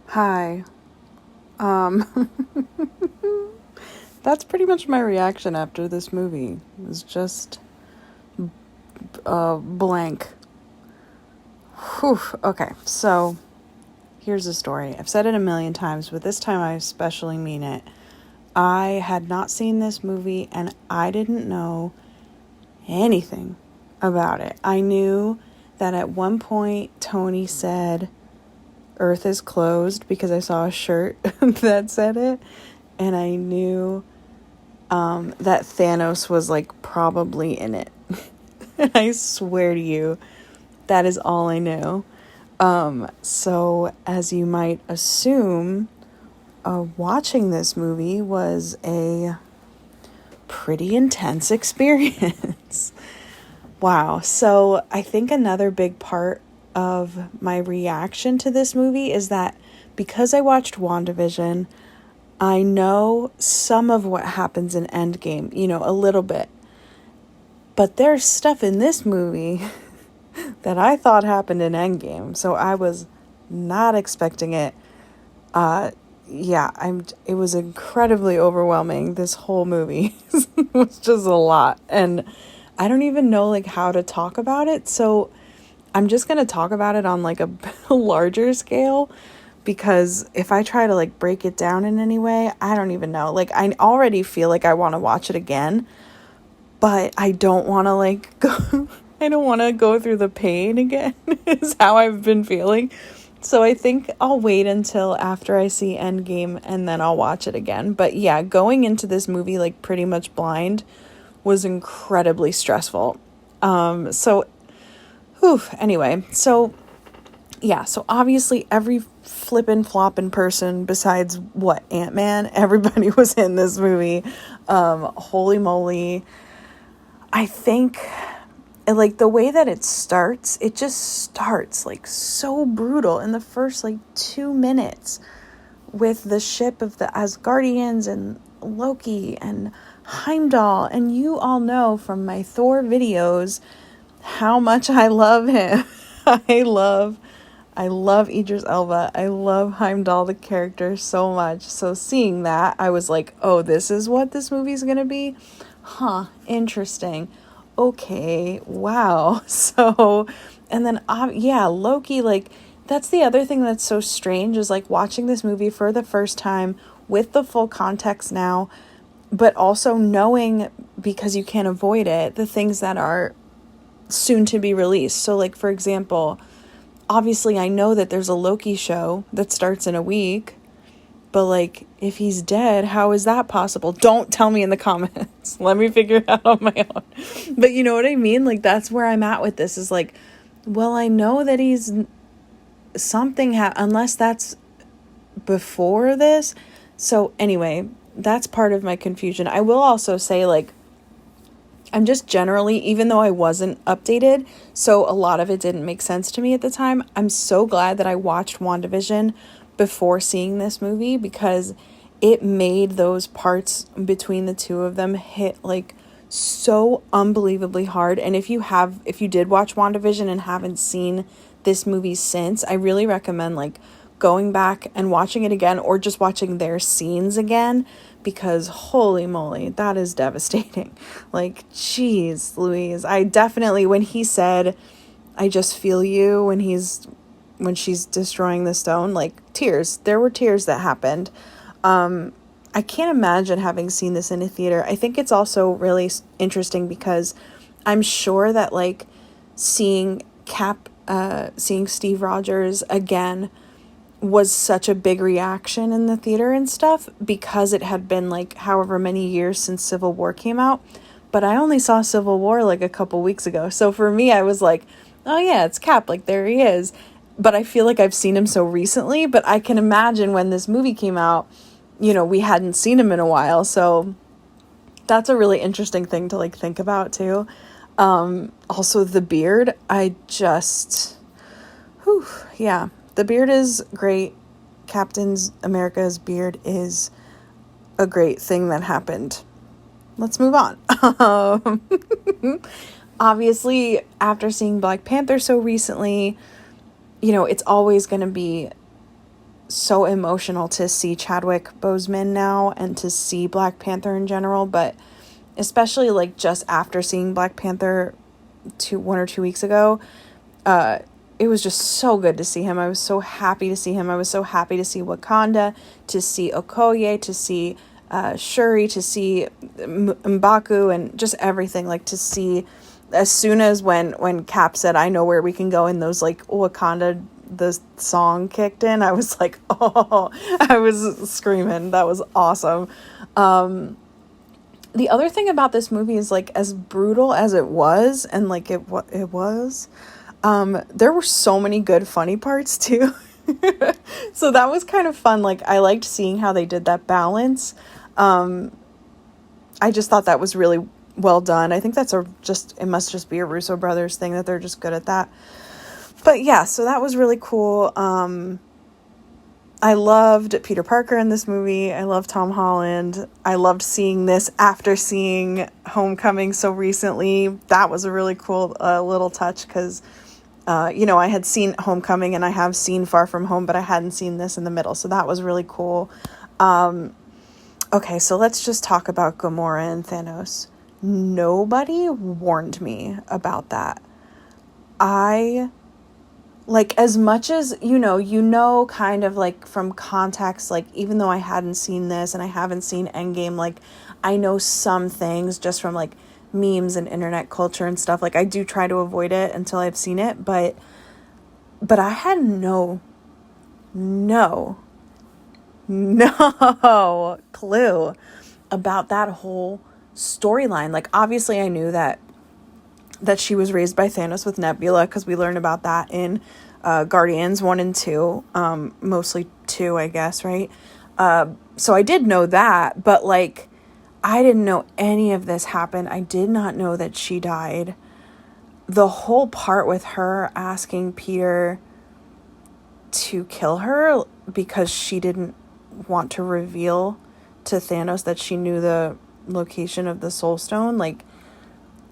Hi. Um, that's pretty much my reaction after this movie. It was just blank. Whew. Okay, so here's the story. I've said it a million times, but this time I especially mean it. I had not seen this movie and I didn't know anything about it. I knew that at one point Tony said Earth is closed because I saw a shirt that said it, and I knew that Thanos was like probably in it. And I swear to you, that is all I knew. So as you might assume, watching this movie was a pretty intense experience. Wow. So I think another big part of my reaction to this movie is that because I watched WandaVision, I know some of what happens in Endgame, a little bit. But there's stuff in this movie that I thought happened in Endgame, so I was not expecting it. It was incredibly overwhelming. This whole movie was just a lot, and I don't even know like how to talk about it. So I'm just going to talk about it on like a larger scale, because if I try to like break it down in any way, I don't even know. Like I already feel like I want to watch it again, but I don't want to like go I don't want to go through the pain again is how I've been feeling. So I think I'll wait until after I see Endgame and then I'll watch it again. But yeah, going into this movie like pretty much blind was incredibly stressful. Anyway, so obviously every flippin' floppin' person besides Ant-Man, everybody was in this movie. Holy moly. I think like the way that it just starts like so brutal in the first like 2 minutes with the ship of the Asgardians and Loki and Heimdall. And you all know from my Thor videos how much I love him. I love Idris Elba. I love Heimdall, the character, so much. So seeing that, I was like, oh, this is what this movie's gonna be? Huh, interesting. Okay, wow. So, and then, Loki, like, that's the other thing that's so strange is like watching this movie for the first time with the full context now, but also knowing, because you can't avoid it, the things that are soon to be released. So, like, for example, obviously I know that there's a Loki show that starts in a week, but like if he's dead, how is that possible? Don't tell me in the comments. Let me figure it out on my own. But you know what I mean? Like that's where I'm at with this is like, well, I know that he's something unless that's before this. So anyway, that's part of my confusion. I will also say like I'm just generally, even though I wasn't updated, so a lot of it didn't make sense to me at the time, I'm so glad that I watched WandaVision before seeing this movie, because it made those parts between the two of them hit like so unbelievably hard. And if you did watch WandaVision and haven't seen this movie since, I really recommend like going back and watching it again, or just watching their scenes again, because holy moly, that is devastating. Like, geez, Louise, I definitely, when he said, I just feel you, when she's destroying the stone, like tears, there were tears that happened. I can't imagine having seen this in a theater. I think it's also really interesting because I'm sure that like seeing Steve Rogers again was such a big reaction in the theater and stuff, because it had been like however many years since Civil War came out. But I only saw Civil War like a couple weeks ago. So for me, I was like, oh yeah, it's Cap. Like there he is. But I feel like I've seen him so recently, but I can imagine when this movie came out, we hadn't seen him in a while. So that's a really interesting thing to like think about too. Also the beard, the beard is great. Captain America's beard is a great thing that happened. Let's move on. Obviously, after seeing Black Panther so recently, it's always going to be so emotional to see Chadwick Boseman now and to see Black Panther in general, but especially like just after seeing Black Panther 1 or 2 weeks ago, it was just so good to see him. I was so happy to see him. I was so happy to see Wakanda, to see Okoye, to see Shuri, to see M'Baku, and just everything. Like, to see, as soon as when Cap said, "I know where we can go," and those like Wakanda, the song kicked in, I was like, oh, I was screaming. That was awesome. The other thing about this movie is, like, as brutal as it was, and like it was, there were so many good funny parts too. So that was kind of fun. Like, I liked seeing how they did that balance. I just thought that was really well done. I think that's it must just be a Russo brothers thing, that they're just good at that. But yeah, so that was really cool. I loved Peter Parker in this movie. I loved Tom Holland. I loved seeing this after seeing Homecoming so recently. That was a really cool little touch, because I had seen Homecoming and I have seen Far From Home, but I hadn't seen this in the middle. So that was really cool. Okay, so let's just talk about Gamora and Thanos. Nobody warned me about that. Like, as much as, kind of like from context, like, even though I hadn't seen this and I haven't seen Endgame, like, I know some things just from like memes and internet culture and stuff. Like, I do try to avoid it until I've seen it, but I had no clue about that whole storyline. Like, obviously I knew that she was raised by Thanos with Nebula, because we learned about that in Guardians 1 and 2, mostly 2, I guess, right? So I did know that, but like, I didn't know any of this happened. I did not know that she died. The whole part with her asking Peter to kill her because she didn't want to reveal to Thanos that she knew the location of the Soul Stone, like,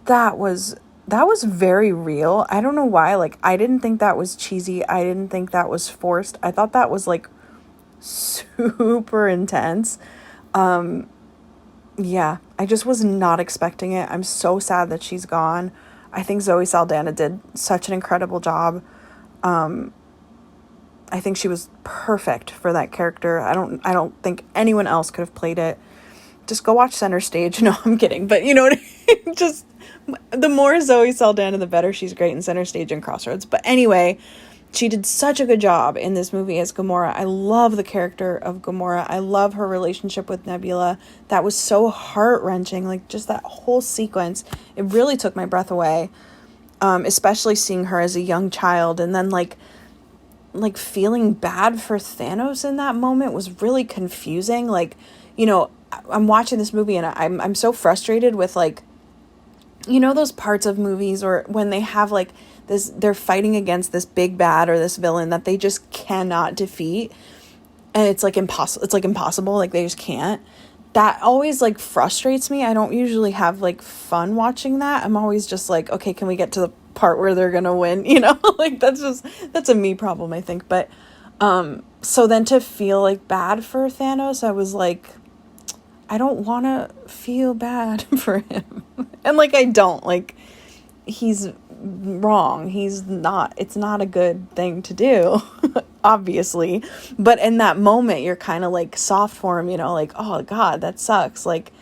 that was very real. I don't know why. Like, I didn't think that was cheesy. I didn't think that was forced. I thought that was like super intense. Yeah, I just was not expecting it. I'm so sad that she's gone. I think Zoe Saldana did such an incredible job. I think she was perfect for that character. I don't think anyone else could have played it. Just go watch Center Stage. No, I'm kidding. But you know what I mean? Just, the more Zoe Saldana, the better. She's great in Center Stage and Crossroads. But anyway, she did such a good job in this movie as Gamora. I love the character of Gamora. I love her relationship with Nebula. That was so heart-wrenching. Like, just that whole sequence. It really took my breath away. Especially seeing her as a young child. And then, like feeling bad for Thanos in that moment was really confusing. Like, I'm watching this movie and I'm so frustrated with, like, those parts of movies or when they have like this, they're fighting against this big bad or this villain that they just cannot defeat, and it's like impossible, like they just can't. That always like frustrates me. I don't usually have like fun watching that. I'm always just like, okay, can we get to the part where they're gonna win? Like, that's a me problem, I think. But so then to feel like bad for Thanos, I was like, I don't want to feel bad for him. And like, I don't, like, he's wrong. It's not a good thing to do, obviously. But in that moment, you're kind of like soft for him, like, oh God, that sucks. Like,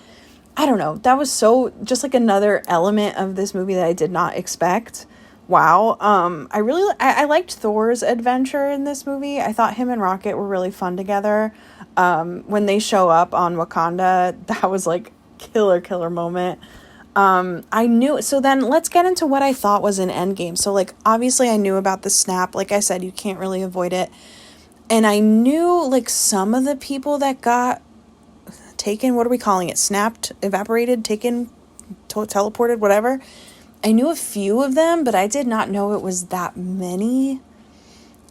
I don't know. That was so just like another element of this movie that I did not expect. Wow. I liked Thor's adventure in this movie. I thought him and Rocket were really fun together. When they show up on Wakanda, that was like killer moment. So then let's get into what I thought was an Endgame. So like, obviously I knew about the snap. Like I said, you can't really avoid it. And I knew like some of the people that got taken, what are we calling it? Snapped, evaporated, taken, teleported, whatever. I knew a few of them, but I did not know it was that many.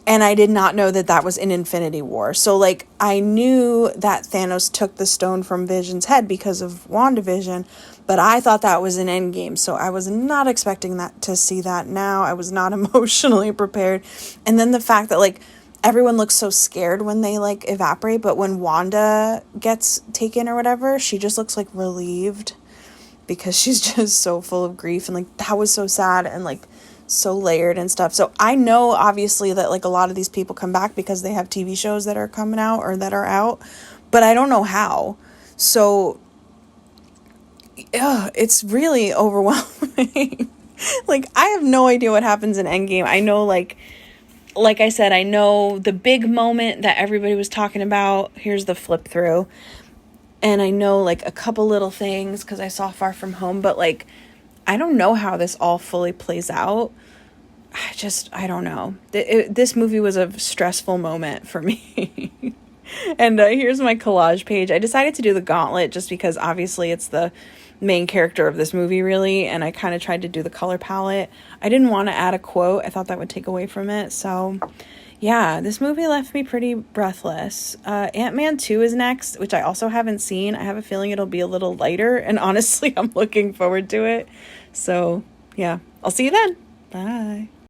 And I did not know that that was in Infinity War. So, like, I knew that Thanos took the stone from Vision's head because of WandaVision, but I thought that was an Endgame. So I was not expecting to see that now. I was not emotionally prepared. And then the fact that, like, everyone looks so scared when they like evaporate, but when Wanda gets taken or whatever, she just looks like relieved because she's just so full of grief, and like that was so sad and like so layered and stuff. So I know obviously that like a lot of these people come back because they have TV shows that are coming out or that are out, but I don't know how. So it's really overwhelming. Like I have no idea what happens in Endgame. I know like I said, I know the big moment that everybody was talking about. Here's the flip through. And I know like a couple little things because I saw Far From Home, but like I don't know how this all fully plays out. I don't know. This movie was a stressful moment for me. And here's my collage page. I decided to do the gauntlet just because obviously it's the main character of this movie, really. And I kind of tried to do the color palette. I didn't want to add a quote. I thought that would take away from it. So yeah, this movie left me pretty breathless. Ant-Man 2 is next, which I also haven't seen. I have a feeling it'll be a little lighter. And honestly, I'm looking forward to it. So yeah, I'll see you then. Bye.